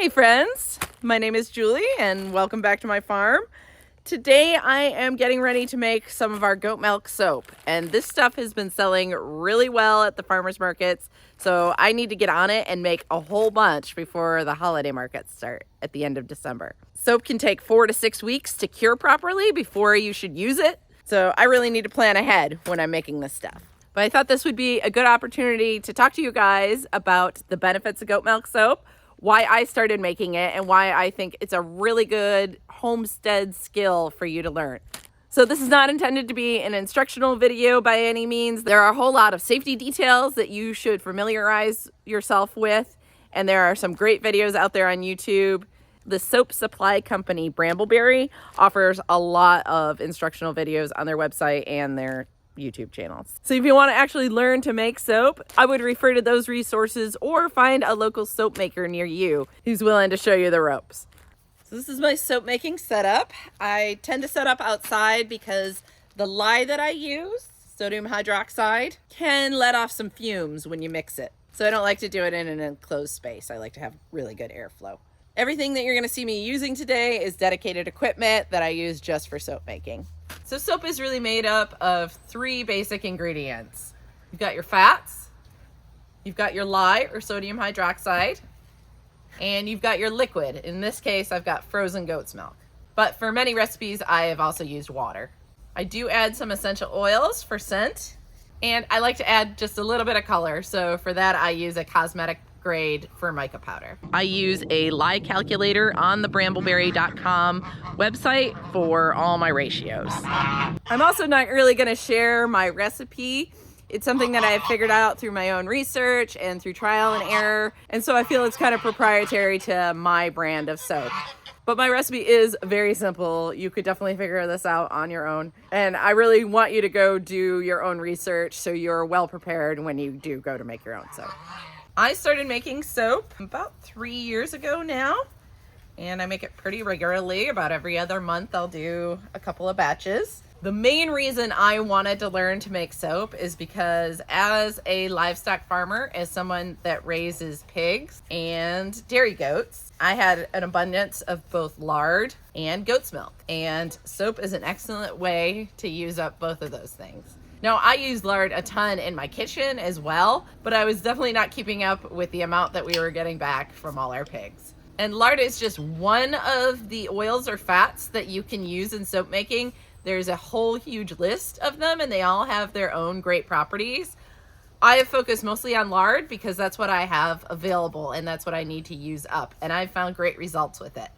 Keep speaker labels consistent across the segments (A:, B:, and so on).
A: Hey friends, my name is Julie and welcome back to my farm. Today I am getting ready to make some of our goat milk soap, and this stuff has been selling really well at the farmers markets, so I need to get on it and make a whole bunch before the holiday markets start at the end of December. Soap can take 4 to 6 weeks to cure properly before you should use it, so I really need to plan ahead when I'm making this stuff. But I thought this would be a good opportunity to talk to you guys about the benefits of goat milk soap, why I started making it, and why I think it's a really good homestead skill for you to learn. So this is not intended to be an instructional video by any means. There are a whole lot of safety details that you should familiarize yourself with, and there are some great videos out there on YouTube. The soap supply company Brambleberry offers a lot of instructional videos on their website and their YouTube channels. So if you want to actually learn to make soap, I would refer to those resources or find a local soap maker near you who's willing to show you the ropes. So this is my soap making setup. I tend to set up outside because the lye that I use, sodium hydroxide, can let off some fumes when you mix it. So I don't like to do it in an enclosed space. I like to have really good airflow. Everything that you're going to see me using today is dedicated equipment that I use just for soap making. So soap is really made up of 3 basic ingredients. You've got your fats, you've got your lye or sodium hydroxide, and you've got your liquid. In this case, I've got frozen goat's milk. But for many recipes, I have also used water. I do add some essential oils for scent, and I like to add just a little bit of color. So for that, I use a cosmetic grade Formica powder. I use a lye calculator on the brambleberry.com website for all my ratios. I'm also not really going to share my recipe. It's something that I've figured out through my own research and through trial and error, and so I feel it's kind of proprietary to my brand of soap. But my recipe is very simple. You could definitely figure this out on your own, and I really want you to go do your own research so you're well prepared when you do go to make your own soap. I started making soap about 3 years ago now, and I make it pretty regularly. About every other month I'll do a couple of batches. The main reason I wanted to learn to make soap is because as a livestock farmer, as someone that raises pigs and dairy goats, I had an abundance of both lard and goat's milk, and soap is an excellent way to use up both of those things. Now, I use lard a ton in my kitchen as well, but I was definitely not keeping up with the amount that we were getting back from all our pigs. And lard is just one of the oils or fats that you can use in soap making. There's a whole huge list of them, and they all have their own great properties. I have focused mostly on lard because that's what I have available, and that's what I need to use up, and I've found great results with it.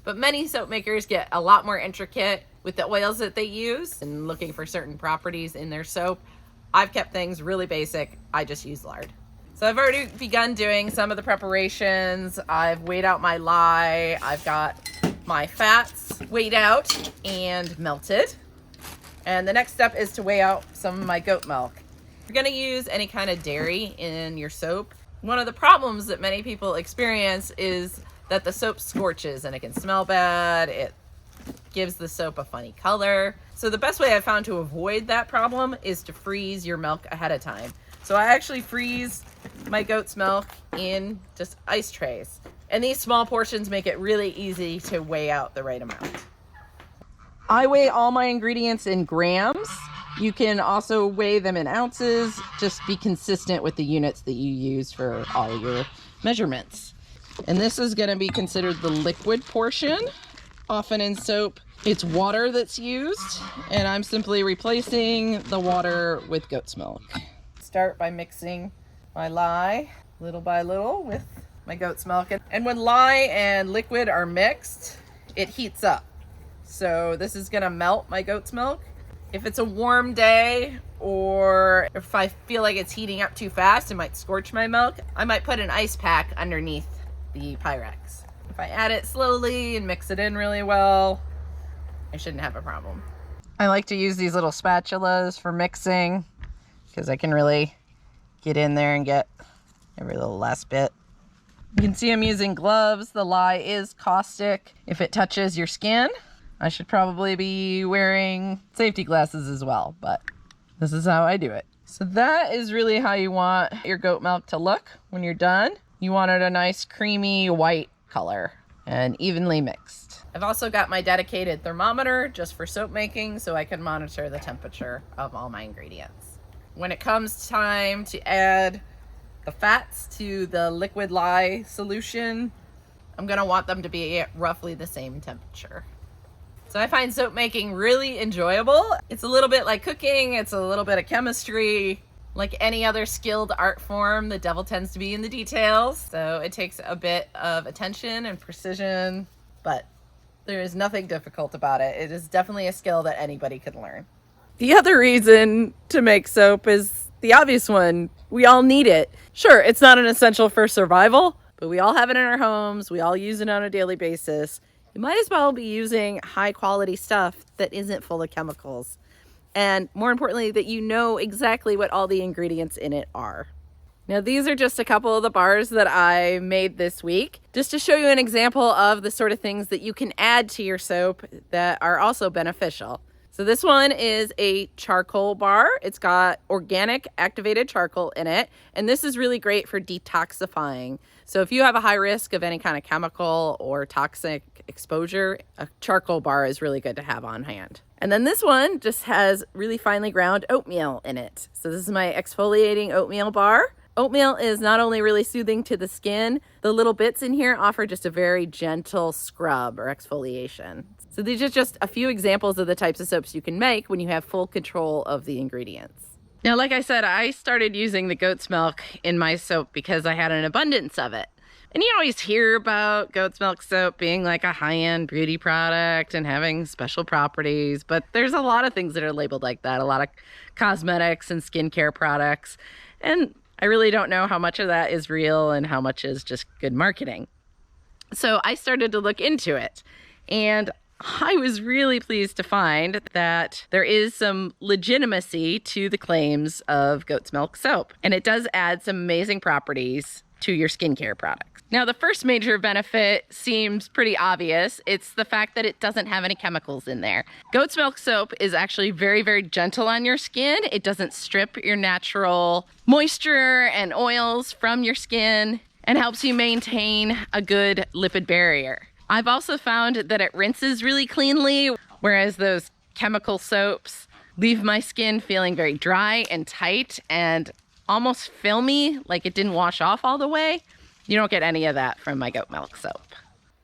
A: But many soap makers get a lot more intricate with the oils that they use and looking for certain properties in their soap. I've kept things really basic. I just use lard. So I've already begun doing some of the preparations. I've weighed out my lye. I've got my fats weighed out and melted. And the next step is to weigh out some of my goat milk. If you're going to use any kind of dairy in your soap, one of the problems that many people experience is that the soap scorches and it can smell bad. It gives the soap a funny color. So the best way I've found to avoid that problem is to freeze your milk ahead of time. So I actually freeze my goat's milk in just ice trays. And these small portions make it really easy to weigh out the right amount. I weigh all my ingredients in grams. You can also weigh them in ounces. Just be consistent with the units that you use for all your measurements. And this is going to be considered the liquid portion. Often in soap, it's water that's used, and I'm simply replacing the water with goat's milk. Start by mixing my lye little by little with my goat's milk. And when lye and liquid are mixed, it heats up. So this is going to melt my goat's milk. If it's a warm day, or if I feel like it's heating up too fast, it might scorch my milk, I might put an ice pack underneath the Pyrex. If I add it slowly and mix it in really well, I shouldn't have a problem. I like to use these little spatulas for mixing because I can really get in there and get every little last bit. You can see I'm using gloves. The lye is caustic. If it touches your skin, I should probably be wearing safety glasses as well, but this is how I do it. So that is really how you want your goat milk to look when you're done. You want it a nice creamy white color and evenly mixed. I've also got my dedicated thermometer just for soap making so I can monitor the temperature of all my ingredients. When it comes time to add the fats to the liquid lye solution, I'm gonna want them to be at roughly the same temperature. So I find soap making really enjoyable. It's a little bit like cooking, it's a little bit of chemistry. Like any other skilled art form, the devil tends to be in the details. So it takes a bit of attention and precision, but there is nothing difficult about it. It is definitely a skill that anybody could learn. The other reason to make soap is the obvious one. We all need it. Sure, it's not an essential for survival, but we all have it in our homes. We all use it on a daily basis. You might as well be using high quality stuff that isn't full of chemicals. And more importantly, that you know exactly what all the ingredients in it are. Now, these are just a couple of the bars that I made this week, just to show you an example of the sort of things that you can add to your soap that are also beneficial. So this one is a charcoal bar. It's got organic activated charcoal in it, and this is really great for detoxifying. So if you have a high risk of any kind of chemical or toxic exposure, a charcoal bar is really good to have on hand. And then this one just has really finely ground oatmeal in it. So this is my exfoliating oatmeal bar. Oatmeal is not only really soothing to the skin, the little bits in here offer just a very gentle scrub or exfoliation. So these are just a few examples of the types of soaps you can make when you have full control of the ingredients. Now, like I said, I started using the goat's milk in my soap because I had an abundance of it. And you always hear about goat's milk soap being like a high-end beauty product and having special properties, but there's a lot of things that are labeled like that, a lot of cosmetics and skincare products. And I really don't know how much of that is real and how much is just good marketing. So I started to look into it, and I was really pleased to find that there is some legitimacy to the claims of goat's milk soap, and it does add some amazing properties to your skincare products. Now, the first major benefit seems pretty obvious. It's the fact that it doesn't have any chemicals in there. Goat's milk soap is actually very, very gentle on your skin. It doesn't strip your natural moisture and oils from your skin and helps you maintain a good lipid barrier. I've also found that it rinses really cleanly, whereas those chemical soaps leave my skin feeling very dry and tight and almost filmy, like it didn't wash off all the way. You don't get any of that from my goat milk soap.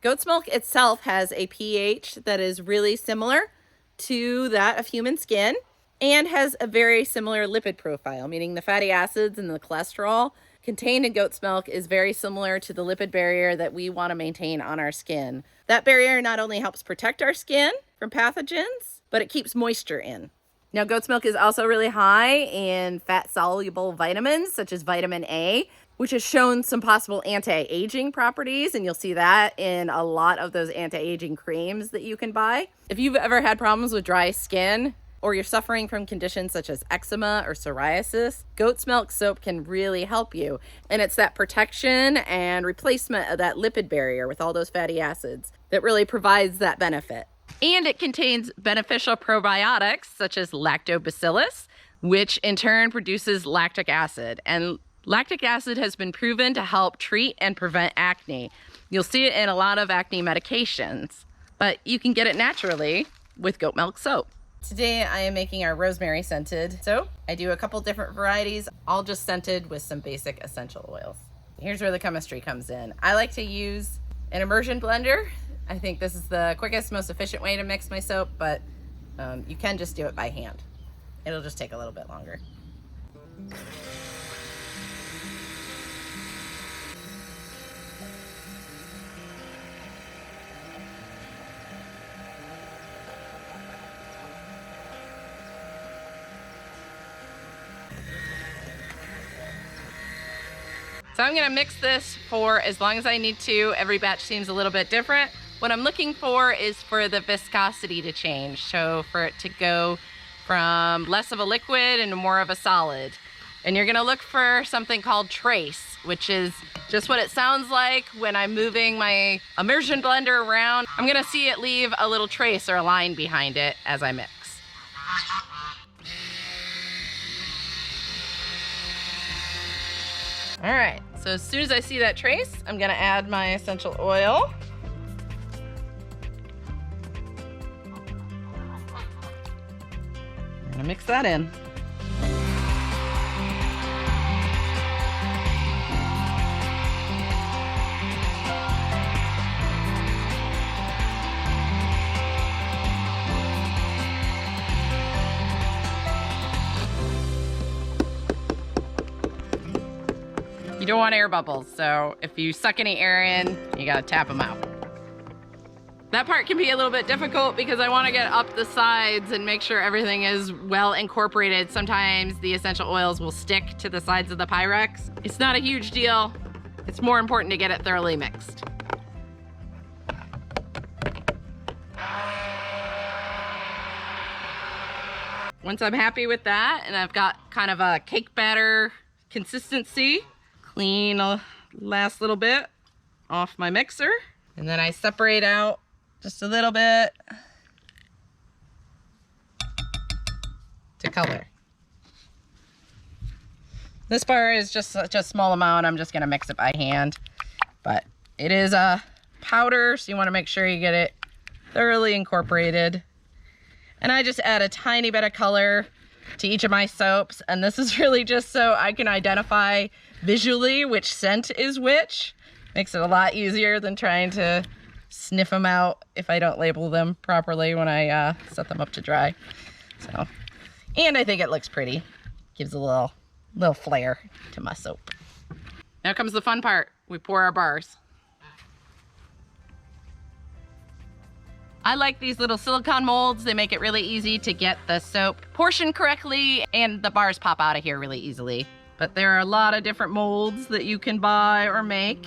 A: Goat's milk itself has a pH that is really similar to that of human skin and has a very similar lipid profile, meaning the fatty acids and the cholesterol contained in goat's milk is very similar to the lipid barrier that we want to maintain on our skin. That barrier not only helps protect our skin from pathogens, but it keeps moisture in. Now, goat's milk is also really high in fat-soluble vitamins, such as vitamin A, which has shown some possible anti-aging properties, and you'll see that in a lot of those anti-aging creams that you can buy. If you've ever had problems with dry skin, or you're suffering from conditions such as eczema or psoriasis, goat's milk soap can really help you. And it's that protection and replacement of that lipid barrier with all those fatty acids that really provides that benefit. And it contains beneficial probiotics such as lactobacillus, which in turn produces lactic acid. And lactic acid has been proven to help treat and prevent acne. You'll see it in a lot of acne medications, but you can get it naturally with goat milk soap. Today I am making our rosemary scented soap. I do a couple different varieties, all just scented with some basic essential oils. Here's where the chemistry comes in. I like to use an immersion blender. I think this is the quickest, most efficient way to mix my soap, but you can just do it by hand. It'll just take a little bit longer. So I'm gonna mix this for as long as I need to. Every batch seems a little bit different. What I'm looking for is for the viscosity to change. So for it to go from less of a liquid and more of a solid. And you're gonna look for something called trace, which is just what it sounds like when I'm moving my immersion blender around. I'm gonna see it leave a little trace or a line behind it as I mix. All right, So as soon as I see that trace, I'm gonna add my essential oil. I'm gonna mix that in. You don't want air bubbles, so if you suck any air in, you gotta tap them out. That part can be a little bit difficult because I wanna get up the sides and make sure everything is well incorporated. Sometimes the essential oils will stick to the sides of the Pyrex. It's not a huge deal. It's more important to get it thoroughly mixed. Once I'm happy with that, and I've got kind of a cake batter consistency, clean the last little bit off my mixer. And then I separate out just a little bit to color. This bar is just such a small amount, I'm just gonna mix it by hand. But it is a powder, so you wanna make sure you get it thoroughly incorporated. And I just add a tiny bit of color to each of my soaps. And this is really just so I can identify visually which scent is which. Makes it a lot easier than trying to sniff them out if I don't label them properly when I set them up to dry. So, and I think it looks pretty. Gives a little flair to my soap. Now comes the fun part. We pour our bars. I like these little silicone molds. They make it really easy to get the soap portioned correctly, and the bars pop out of here really easily. But there are a lot of different molds that you can buy or make.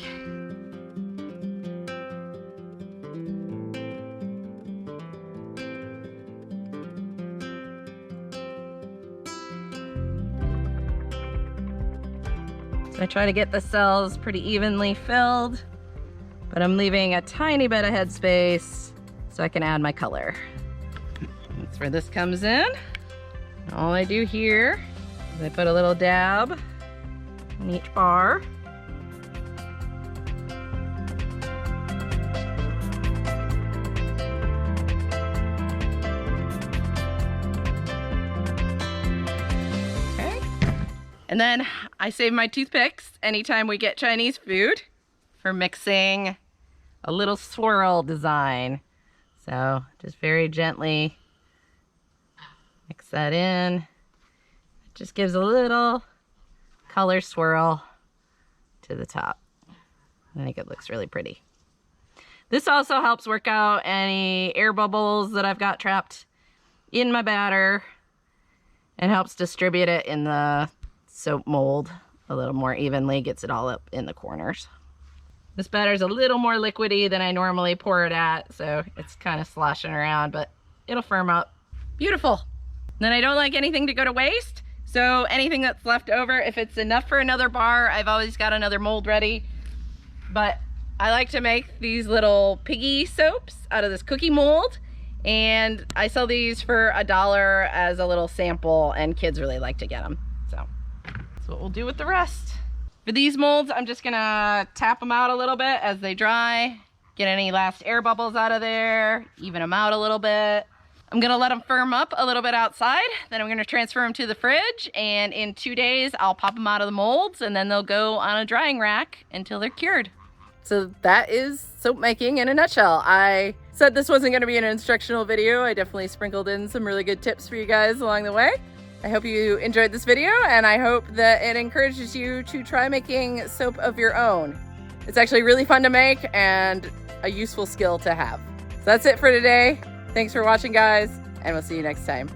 A: So I try to get the cells pretty evenly filled, but I'm leaving a tiny bit of headspace so I can add my color. That's where this comes in. All I do here is I put a little dab in each bar. Okay. And then I save my toothpicks anytime we get Chinese food for mixing a little swirl design. So just very gently mix that in. It just gives a little color swirl to the top. I think it looks really pretty. This also helps work out any air bubbles that I've got trapped in my batter and helps distribute it in the soap mold a little more evenly, gets it all up in the corners. This batter is a little more liquidy than I normally pour it at, so it's kind of sloshing around, but it'll firm up. Beautiful. Then I don't like anything to go to waste, so anything that's left over, if it's enough for another bar, I've always got another mold ready. But I like to make these little piggy soaps out of this cookie mold, and I sell these for $1 as a little sample, and kids really like to get them. So that's what we'll do with the rest. For these molds, I'm just gonna tap them out a little bit as they dry, get any last air bubbles out of there, even them out a little bit. I'm gonna let them firm up a little bit outside, then I'm gonna transfer them to the fridge, and in 2 days, I'll pop them out of the molds, and then they'll go on a drying rack until they're cured. So that is soap making in a nutshell. I said this wasn't gonna be an instructional video. I definitely sprinkled in some really good tips for you guys along the way. I hope you enjoyed this video, and I hope that it encourages you to try making soap of your own. It's actually really fun to make and a useful skill to have. So that's it for today. Thanks for watching, guys, and we'll see you next time.